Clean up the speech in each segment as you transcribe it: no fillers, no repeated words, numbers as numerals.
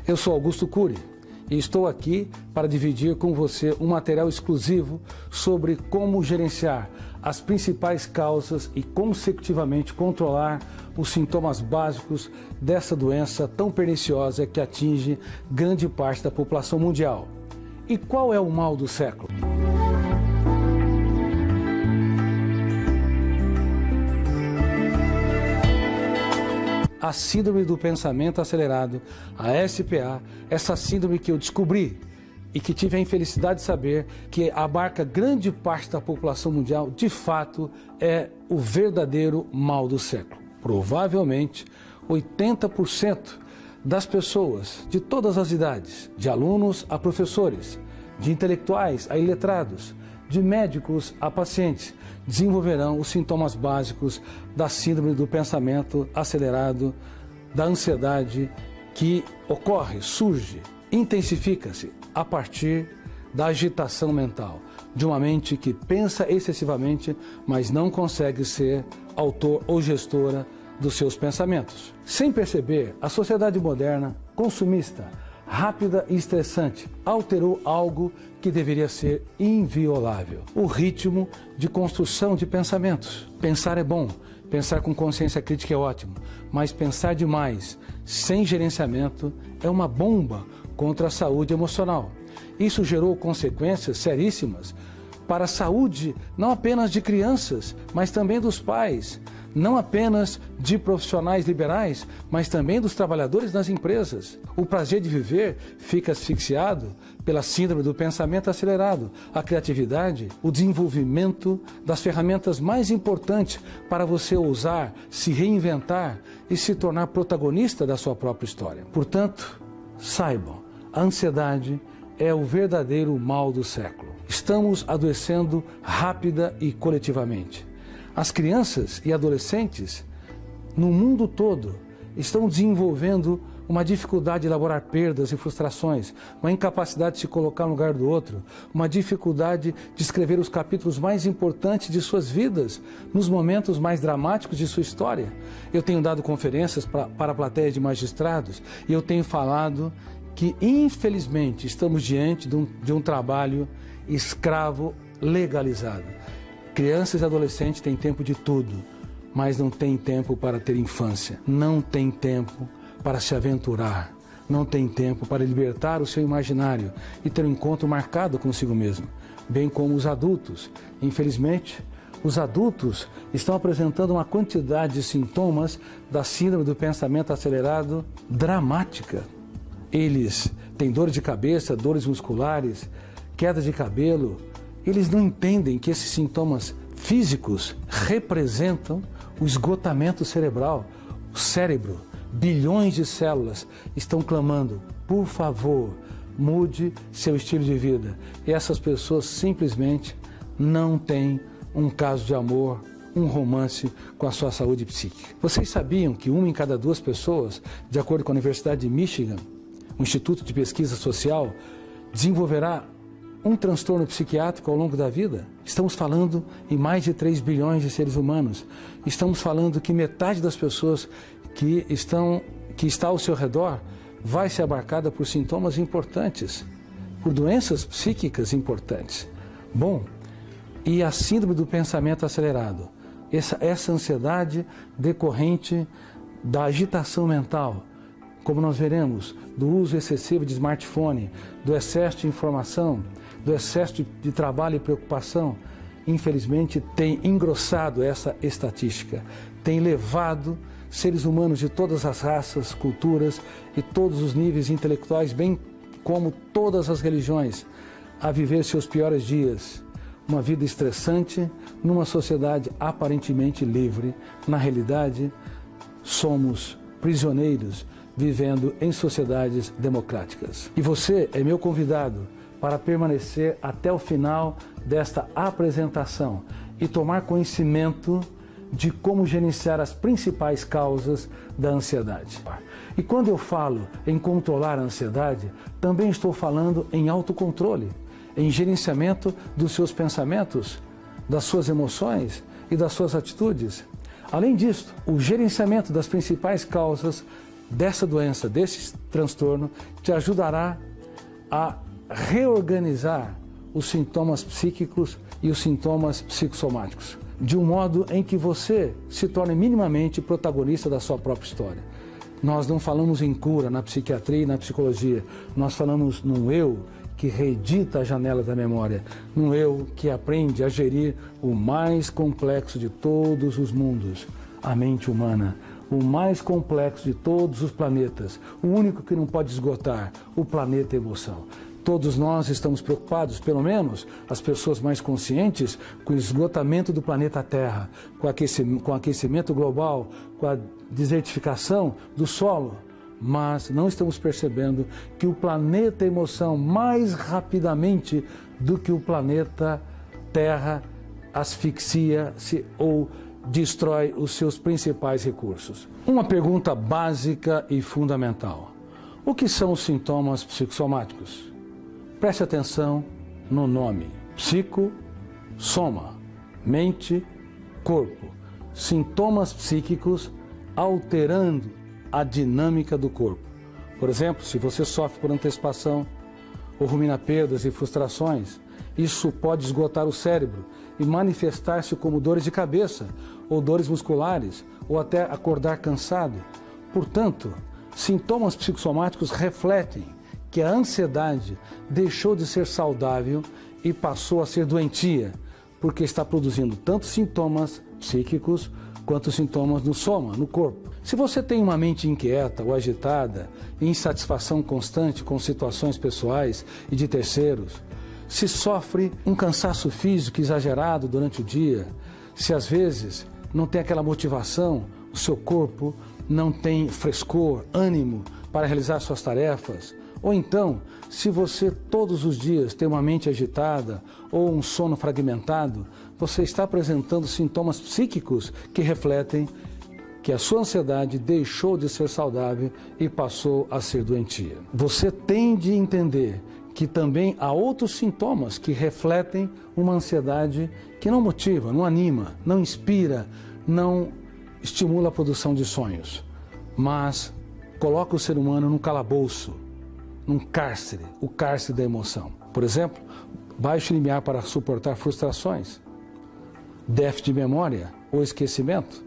Eu sou Augusto Cury e estou aqui para dividir com você um material exclusivo sobre como gerenciar as principais causas e consecutivamente controlar os sintomas básicos dessa doença tão perniciosa que atinge grande parte da população mundial. E qual é o mal do século? A síndrome do pensamento acelerado, a SPA, essa síndrome que eu descobri e que tive a infelicidade de saber que abarca grande parte da população mundial, de fato é o verdadeiro mal do século. Provavelmente 80% das pessoas de todas as idades, de alunos a professores, de intelectuais a iletrados, de médicos a pacientes, desenvolverão os sintomas básicos da síndrome do pensamento acelerado, da ansiedade que ocorre, surge, intensifica-se a partir da agitação mental, de uma mente que pensa excessivamente, mas não consegue ser autor ou gestora dos seus pensamentos. Sem perceber, a sociedade moderna, consumista, rápida e estressante, alterou algo que deveria ser inviolável: o ritmo de construção de pensamentos. Pensar é bom, pensar com consciência crítica é ótimo, mas pensar demais, sem gerenciamento, é uma bomba contra a saúde emocional. Isso gerou consequências seríssimas para a saúde não apenas de crianças, mas também dos pais, não apenas de profissionais liberais, mas também dos trabalhadores nas empresas. O prazer de viver fica asfixiado pela síndrome do pensamento acelerado, a criatividade, o desenvolvimento das ferramentas mais importantes para você ousar, se reinventar e se tornar protagonista da sua própria história. Portanto, saibam, a ansiedade é o verdadeiro mal do século. Estamos adoecendo rápida e coletivamente. As crianças e adolescentes no mundo todo estão desenvolvendo uma dificuldade de elaborar perdas e frustrações, uma incapacidade de se colocar no lugar do outro, uma dificuldade de escrever os capítulos mais importantes de suas vidas, nos momentos mais dramáticos de sua história. Eu tenho dado conferências para plateias de magistrados e eu tenho falado que, infelizmente, estamos diante de um trabalho escravo legalizado. Crianças e adolescentes têm tempo de tudo, mas não têm tempo para ter infância, não têm tempo para se aventurar, não têm tempo para libertar o seu imaginário e ter um encontro marcado consigo mesmo, bem como os adultos. Infelizmente, os adultos estão apresentando uma quantidade de sintomas da síndrome do pensamento acelerado dramática. Eles têm dores de cabeça, dores musculares, queda de cabelo. Eles não entendem que esses sintomas físicos representam o esgotamento cerebral. O cérebro, bilhões de células estão clamando: por favor, mude seu estilo de vida. E essas pessoas simplesmente não têm um caso de amor, um romance com a sua saúde psíquica. Vocês sabiam que 1 em cada 2 pessoas, de acordo com a Universidade de Michigan, o Instituto de Pesquisa Social, desenvolverá um transtorno psiquiátrico ao longo da vida? Estamos falando em mais de 3 bilhões de seres humanos. Estamos falando que metade das pessoas que está ao seu redor vai ser abarcada por sintomas importantes, por doenças psíquicas importantes. Bom, e a síndrome do pensamento acelerado, essa ansiedade decorrente da agitação mental, como nós veremos, do uso excessivo de smartphone, do excesso de informação, do excesso de trabalho e preocupação, infelizmente tem engrossado essa estatística, tem levado seres humanos de todas as raças, culturas e todos os níveis intelectuais, bem como todas as religiões, a viver seus piores dias, uma vida estressante numa sociedade aparentemente livre. Na realidade, somos prisioneiros vivendo em sociedades democráticas. E você é meu convidado para permanecer até o final desta apresentação e tomar conhecimento de como gerenciar as principais causas da ansiedade. E quando eu falo em controlar a ansiedade, também estou falando em autocontrole, em gerenciamento dos seus pensamentos, das suas emoções e das suas atitudes. Além disso, o gerenciamento das principais causas dessa doença, desse transtorno, te ajudará a reorganizar os sintomas psíquicos e os sintomas psicossomáticos, de um modo em que você se torne minimamente protagonista da sua própria história. Nós não falamos em cura na psiquiatria e na psicologia, nós falamos num eu que reedita a janela da memória, num eu que aprende a gerir o mais complexo de todos os mundos, a mente humana, o mais complexo de todos os planetas, o único que não pode esgotar, o planeta emoção. Todos nós estamos preocupados, pelo menos as pessoas mais conscientes, com o esgotamento do planeta Terra, com o aquecimento global, com a desertificação do solo. Mas não estamos percebendo que o planeta emoção, mais rapidamente do que o planeta Terra, asfixia-se ou destrói os seus principais recursos. Uma pergunta básica e fundamental: o que são os sintomas psicossomáticos? Preste atenção no nome: psico, soma, mente, corpo. Sintomas psíquicos alterando a dinâmica do corpo. Por exemplo, se você sofre por antecipação ou rumina perdas e frustrações, isso pode esgotar o cérebro e manifestar-se como dores de cabeça, ou dores musculares, ou até acordar cansado. Portanto, sintomas psicossomáticos refletem que a ansiedade deixou de ser saudável e passou a ser doentia, porque está produzindo tanto sintomas psíquicos quanto sintomas no soma, no corpo. Se você tem uma mente inquieta ou agitada, insatisfação constante com situações pessoais e de terceiros, se sofre um cansaço físico exagerado durante o dia, se às vezes não tem aquela motivação, o seu corpo não tem frescor, ânimo para realizar suas tarefas, ou então, se você todos os dias tem uma mente agitada ou um sono fragmentado, você está apresentando sintomas psíquicos que refletem que a sua ansiedade deixou de ser saudável e passou a ser doentia. Você tem de entender que também há outros sintomas que refletem uma ansiedade que não motiva, não anima, não inspira, não estimula a produção de sonhos, mas coloca o ser humano num calabouço, num cárcere, o cárcere da emoção. Por exemplo, baixo limiar para suportar frustrações, déficit de memória ou esquecimento.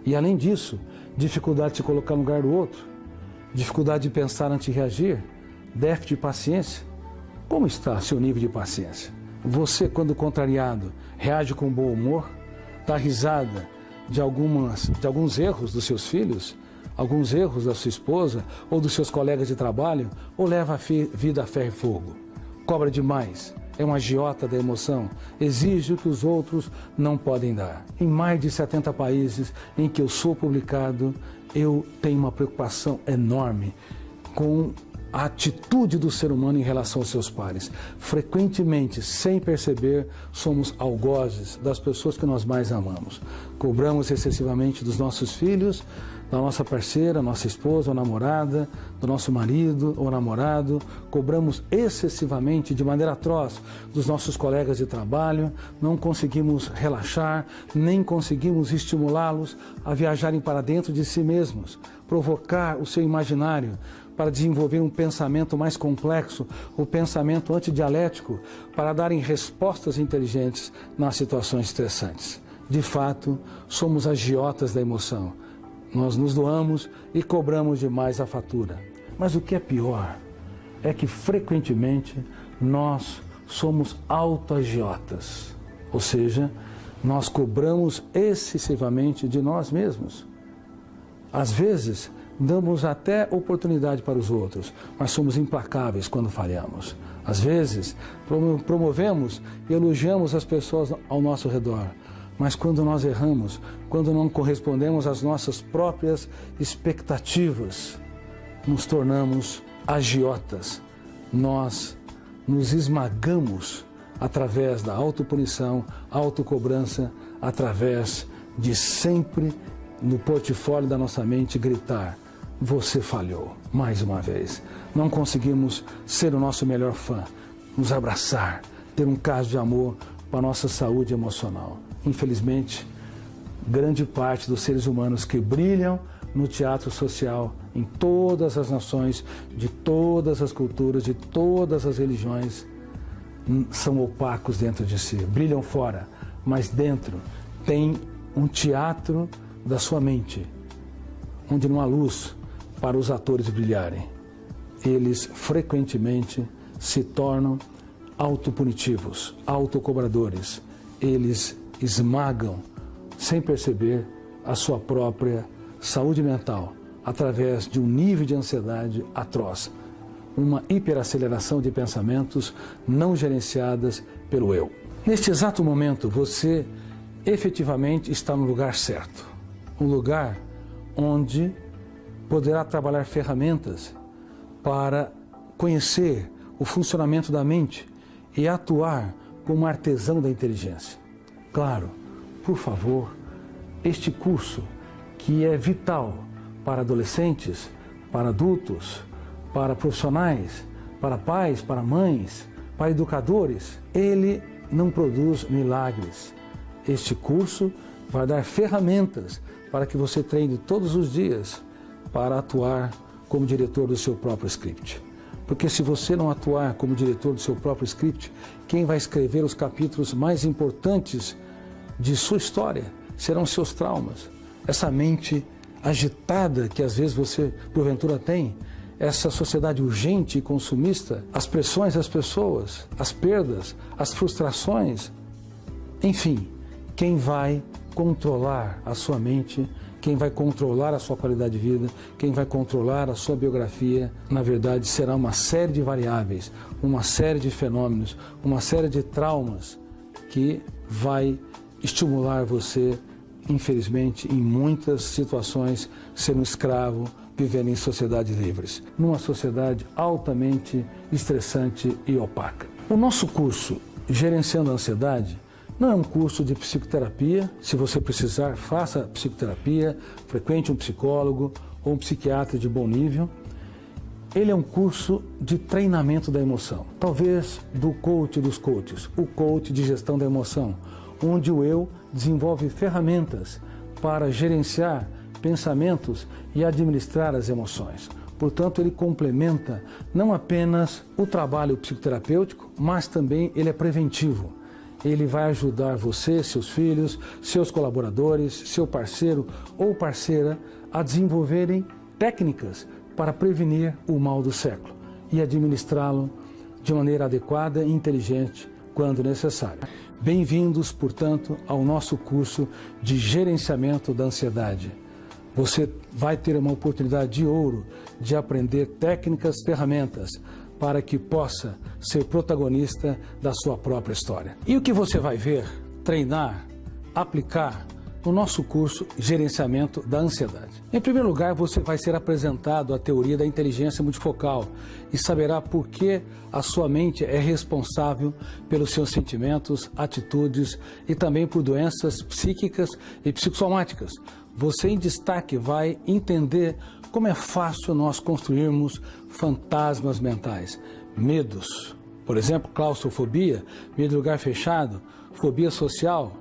E além disso, dificuldade de se colocar no lugar do outro, dificuldade de pensar antes de reagir, déficit de paciência. Como está seu nível de paciência? Você, quando contrariado, reage com bom humor, dá risada de alguns erros dos seus filhos, alguns erros da sua esposa ou dos seus colegas de trabalho, ou leva a vida a ferro e fogo? Cobra demais, é um agiota da emoção, exige o que os outros não podem dar. Em mais de 70 países em que eu sou publicado, eu tenho uma preocupação enorme com a atitude do ser humano em relação aos seus pares. Frequentemente, sem perceber, somos algozes das pessoas que nós mais amamos. Cobramos excessivamente dos nossos filhos, da nossa parceira, nossa esposa ou namorada, do nosso marido ou namorado. Cobramos excessivamente, de maneira atroz, dos nossos colegas de trabalho. Não conseguimos relaxar, nem conseguimos estimulá-los a viajarem para dentro de si mesmos, provocar o seu imaginário para desenvolver um pensamento mais complexo, o pensamento antidialético, para darem respostas inteligentes nas situações estressantes. De fato, somos agiotas da emoção. Nós nos doamos e cobramos demais a fatura. Mas o que é pior é que, frequentemente, nós somos autoagiotas. Ou seja, nós cobramos excessivamente de nós mesmos. Às vezes, damos até oportunidade para os outros, mas somos implacáveis quando falhamos. Às vezes, promovemos e elogiamos as pessoas ao nosso redor, mas quando nós erramos, quando não correspondemos às nossas próprias expectativas, nos tornamos agiotas. Nós nos esmagamos através da autopunição, autocobrança, através de sempre, no portfólio da nossa mente, gritar: você falhou, mais uma vez. Não conseguimos ser o nosso melhor fã, nos abraçar, ter um caso de amor para a nossa saúde emocional. Infelizmente, grande parte dos seres humanos que brilham no teatro social, em todas as nações, de todas as culturas, de todas as religiões, são opacos dentro de si, brilham fora, mas dentro tem um teatro da sua mente, onde não há luz para os atores brilharem. Eles frequentemente se tornam autopunitivos, autocobradores. Eles esmagam, sem perceber, a sua própria saúde mental, através de um nível de ansiedade atroz, uma hiperaceleração de pensamentos não gerenciadas pelo eu. Neste exato momento, você efetivamente está no lugar certo, um lugar onde poderá trabalhar ferramentas para conhecer o funcionamento da mente e atuar como artesão da inteligência. Claro, por favor, este curso, que é vital para adolescentes, para adultos, para profissionais, para pais, para mães, para educadores, ele não produz milagres. Este curso vai dar ferramentas para que você treine todos os dias para atuar como diretor do seu próprio script. Porque se você não atuar como diretor do seu próprio script, quem vai escrever os capítulos mais importantes de sua história serão seus traumas. Essa mente agitada que às vezes você, porventura, tem, essa sociedade urgente e consumista, as pressões das pessoas, as perdas, as frustrações, enfim, quem vai controlar a sua mente, quem vai controlar a sua qualidade de vida, quem vai controlar a sua biografia, na verdade, será uma série de variáveis, uma série de fenômenos, uma série de traumas que vai estimular você, infelizmente, em muitas situações, ser um escravo, vivendo em sociedades livres, numa sociedade altamente estressante e opaca. O nosso curso Gerenciando a Ansiedade não é um curso de psicoterapia. Se você precisar, faça psicoterapia, frequente um psicólogo ou um psiquiatra de bom nível. Ele é um curso de treinamento da emoção, talvez do coach dos coaches, o coach de gestão da emoção, onde o eu desenvolve ferramentas para gerenciar pensamentos e administrar as emoções. Portanto, ele complementa não apenas o trabalho psicoterapêutico, mas também ele é preventivo. Ele vai ajudar você, seus filhos, seus colaboradores, seu parceiro ou parceira a desenvolverem técnicas para prevenir o mal do século e administrá-lo de maneira adequada e inteligente quando necessário. Bem-vindos, portanto, ao nosso curso de gerenciamento da ansiedade. Você vai ter uma oportunidade de ouro de aprender técnicas, ferramentas para que possa ser protagonista da sua própria história. E o que você vai ver, treinar, aplicar no nosso curso Gerenciamento da Ansiedade? Em primeiro lugar, você vai ser apresentado à teoria da inteligência multifocal e saberá por que a sua mente é responsável pelos seus sentimentos, atitudes e também por doenças psíquicas e psicossomáticas. Você, em destaque, vai entender como é fácil nós construirmos fantasmas mentais, medos. Por exemplo, claustrofobia, medo de lugar fechado, fobia social,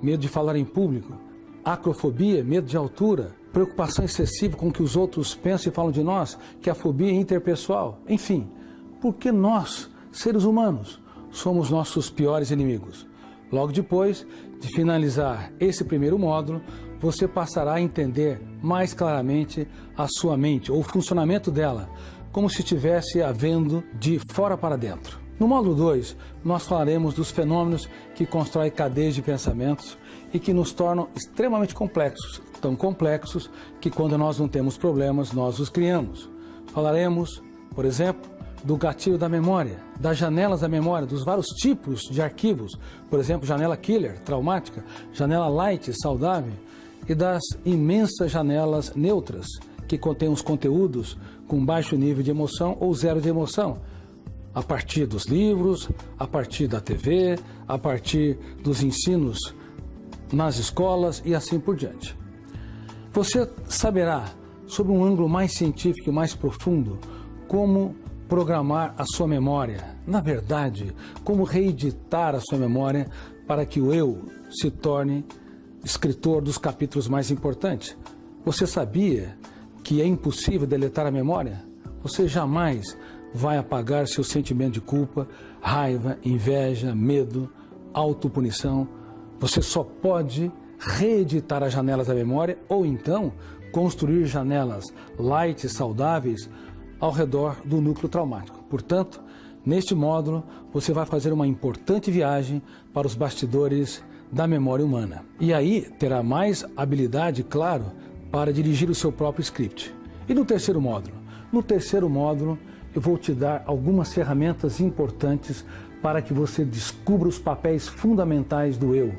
medo de falar em público, acrofobia, medo de altura, preocupação excessiva com o que os outros pensam e falam de nós, que é a fobia interpessoal. Enfim, porque nós, seres humanos, somos nossos piores inimigos. Logo depois de finalizar esse primeiro módulo, você passará a entender mais claramente a sua mente, ou o funcionamento dela, como se estivesse a vendo de fora para dentro. No módulo 2, nós falaremos dos fenômenos que constroem cadeias de pensamentos e que nos tornam extremamente complexos, tão complexos que quando nós não temos problemas, nós os criamos. Falaremos, por exemplo, do gatilho da memória, das janelas da memória, dos vários tipos de arquivos, por exemplo, janela killer, traumática, janela light, saudável, e das imensas janelas neutras, que contêm os conteúdos com baixo nível de emoção ou zero de emoção, a partir dos livros, a partir da TV, a partir dos ensinos nas escolas e assim por diante. Você saberá, sob um ângulo mais científico e mais profundo, como programar a sua memória, na verdade, como reeditar a sua memória para que o eu se torne escritor dos capítulos mais importantes. Você sabia que é impossível deletar a memória? Você jamais vai apagar seu sentimento de culpa, raiva, inveja, medo, autopunição. Você só pode reeditar as janelas da memória ou então construir janelas light saudáveis ao redor do núcleo traumático. Portanto, neste módulo, você vai fazer uma importante viagem para os bastidores da memória humana. E aí terá mais habilidade, claro, para dirigir o seu próprio script. E no terceiro módulo? No terceiro módulo, eu vou te dar algumas ferramentas importantes para que você descubra os papéis fundamentais do eu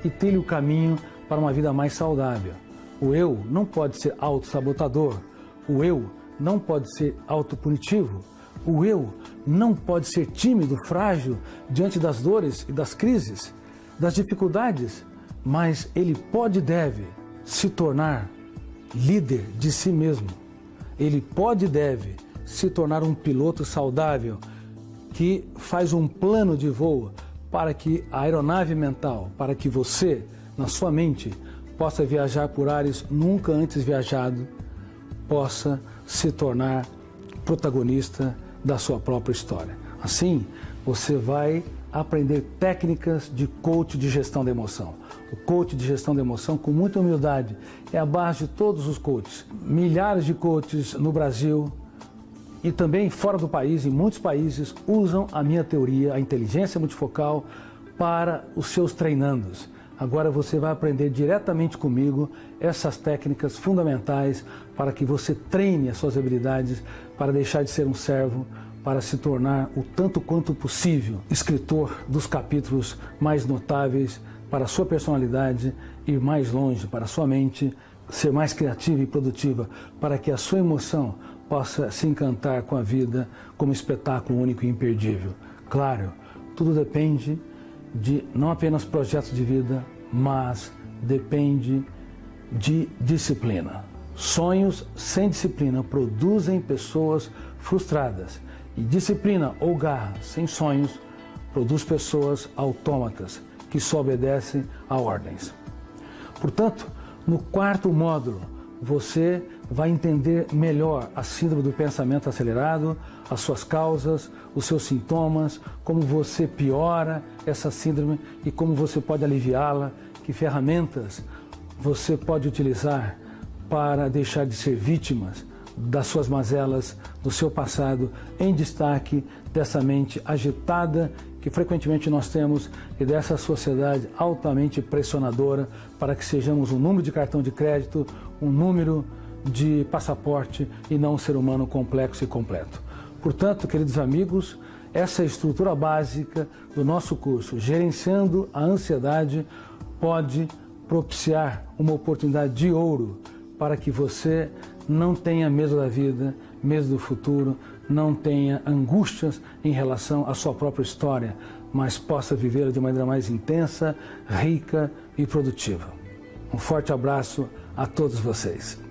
e trilhe o caminho para uma vida mais saudável. O eu não pode ser autossabotador, o eu não pode ser autopunitivo, o eu não pode ser tímido, frágil diante das dores e das crises, das dificuldades, mas ele pode e deve se tornar líder de si mesmo. Ele pode e deve se tornar um piloto saudável que faz um plano de voo para que a aeronave mental, para que você, na sua mente, possa viajar por ares nunca antes viajado, possa se tornar protagonista da sua própria história. Assim, você vai aprender técnicas de coach de gestão da emoção. O coach de gestão da emoção, com muita humildade, é a base de todos os coaches. Milhares de coaches no Brasil e também fora do país, em muitos países, usam a minha teoria, a inteligência multifocal, para os seus treinandos. Agora você vai aprender diretamente comigo essas técnicas fundamentais para que você treine as suas habilidades para deixar de ser um servo, para se tornar o tanto quanto possível escritor dos capítulos mais notáveis para a sua personalidade, ir mais longe para a sua mente, ser mais criativa e produtiva, para que a sua emoção possa se encantar com a vida como espetáculo único e imperdível. Claro, tudo depende de não apenas projetos de vida, mas depende de disciplina. Sonhos sem disciplina produzem pessoas frustradas. E disciplina ou garra sem sonhos produz pessoas autômatas que só obedecem a ordens. Portanto, no quarto módulo, você vai entender melhor a síndrome do pensamento acelerado, as suas causas, os seus sintomas, como você piora essa síndrome e como você pode aliviá-la, que ferramentas você pode utilizar para deixar de ser vítimas das suas mazelas, do seu passado, em destaque dessa mente agitada que frequentemente nós temos e dessa sociedade altamente pressionadora para que sejamos um número de cartão de crédito, um número de passaporte e não um ser humano complexo e completo. Portanto, queridos amigos, essa é a estrutura básica do nosso curso. Gerenciando a ansiedade pode propiciar uma oportunidade de ouro para que você não tenha medo da vida, medo do futuro, não tenha angústias em relação à sua própria história, mas possa vivê-la de maneira mais intensa, rica e produtiva. Um forte abraço a todos vocês.